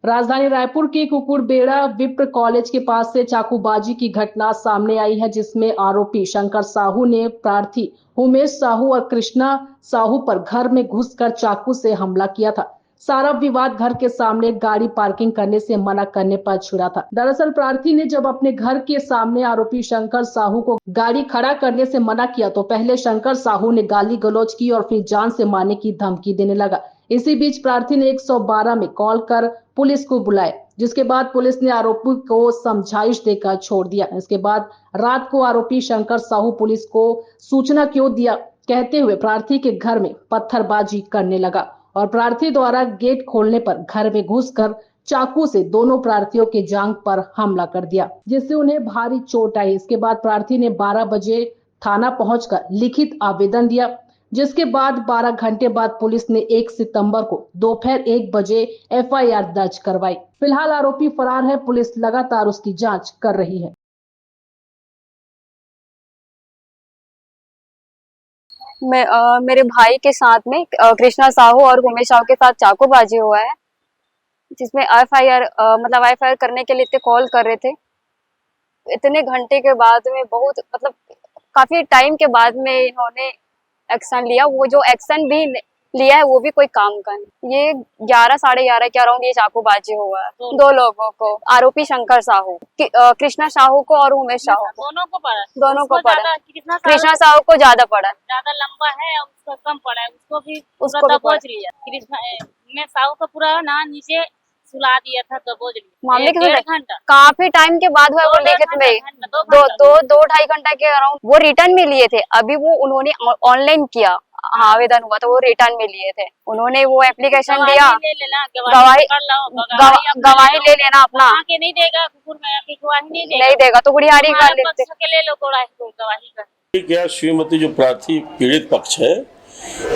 राजधानी रायपुर के कुकुड़बेड़ा विप्र कॉलेज के पास से चाकूबाजी की घटना सामने आई है, जिसमें आरोपी शंकर साहू ने प्रार्थी उमेश साहू और कृष्णा साहू पर घर में घुसकर चाकू से हमला किया था। सारा विवाद घर के सामने गाड़ी पार्किंग करने से मना करने पर छिड़ा था। दरअसल प्रार्थी ने जब अपने घर के सामने आरोपी शंकर साहू को गाड़ी खड़ा करने से मना किया तो पहले शंकर साहू ने गाली गलौज की और फिर जान से मारने की धमकी देने लगा। इसी बीच प्रार्थी ने 112 में कॉल कर पुलिस को बुलाया, जिसके बाद पुलिस ने आरोपी को समझाइश देकर छोड़ दिया। इसके बाद रात को आरोपी शंकर साहू पुलिस को सूचना क्यों दिया कहते हुए प्रार्थी के घर में पत्थरबाजी करने लगा और प्रार्थी द्वारा गेट खोलने पर घर में घुसकर चाकू से दोनों प्रार्थियों के जांघ पर हमला कर दिया, जिससे उन्हें भारी चोट आई। इसके बाद प्रार्थी ने 12 बजे थाना पहुंचकर लिखित आवेदन दिया, जिसके बाद 12 घंटे बाद पुलिस ने 1 सितंबर को दोपहर 1 बजे एफआईआर दर्ज करवाई। फिलहाल आरोपी फरार है, पुलिस लगातार उसकी जांच कर रही है। मेरे भाई के साथ में कृष्णा साहू और उमेश साहू के साथ चाकूबाजी हुआ है, जिसमें एफआईआर करने के लिए इतने कॉल कर रहे थे। इतने घंटे के बाद में बहुत काफी टाइम के बाद में इन्होंने एक्शन लिया। वो जो एक्शन भी लिया है वो भी कोई काम का नहीं। ये 11 साढ़े 11 के अराउंड ये चाकूबाजी हुआ है दो लोगों को। आरोपी शंकर साहू, कृष्णा साहू को और उमेश साहू को, दोनों को पड़ा। कृष्णा साहू को ज्यादा पड़ा, ज्यादा लंबा है, उसको कम पड़ा है। उसको भी दबोच रही है। कृष्णा उमेश साहू को पूरा ना नीचे सुला दिया था, दबोच रही है। मामले के 1.5 घंटा काफी टाइम के बाद हुआ। वो लिखित में 2-2.5 घंटा के अराउंड वो रिटर्न में लिए थे। अभी वो उन्होंने ऑनलाइन किया, आवेदन हुआ तो वो रिटर्न में लिए थे। उन्होंने वो एप्लीकेशन दिया, गवाही ले लेना अपना। नहीं देगा, गवाही नहीं देगा तो गुड़ियारी कर लेते। ले लो गवाही कर। क्या श्रीमती जो प्रार्थी पीड़ित पक्ष है,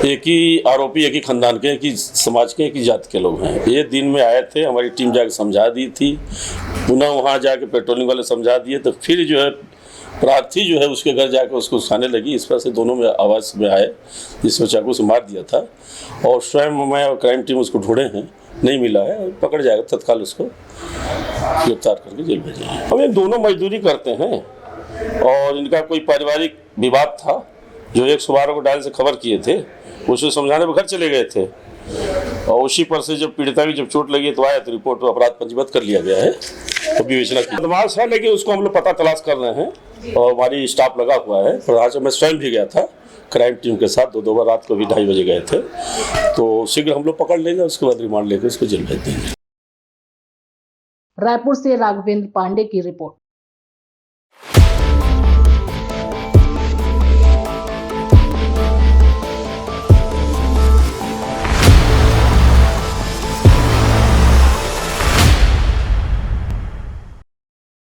एक ही आरोपी एक ही खानदान के, एक ही समाज के, एक ही जाति के लोग हैं। ये दिन में आए थे, हमारी टीम जाके समझा दी थी, पुनः वहाँ जाके पेट्रोलिंग वाले समझा दिए, तो फिर जो है प्रार्थी जो है उसके घर जाकर उसको उठाने लगी। इस पर से दोनों में आवाज़ में आए, जिसको चाकू से मार दिया था। और स्वयं मैं और क्राइम टीम उसको ढूंढे हैं, नहीं मिला है, पकड़ जाएगा तत्काल, उसको गिरफ्तार करके जेल भेजेंगे। हम ये दोनों मजदूरी करते हैं और इनका कोई पारिवारिक विवाद था जो 112 को डायल से खबर किए थे। उसको समझाने पर घर चले गए थे और उसी पर से जब पीड़िता की जब चोट लगी तो आया तो रिपोर्ट अपराध पंजीबद्ध कर लिया गया है, तो विवेचना की बदमाश है। लेकिन उसको हम लोग पता तलाश कर रहे हैं और हमारी स्टाफ लगा हुआ है। आज मैं स्वयं भी गया था क्राइम टीम के साथ, दो बार रात को भी 2:30 बजे गए थे। तो शीघ्र हम लोग पकड़ लेंगे, उसके बाद रिमांड लेकर उसको जेल भेज देंगे। रायपुर से राघवेंद्र पांडे की रिपोर्ट।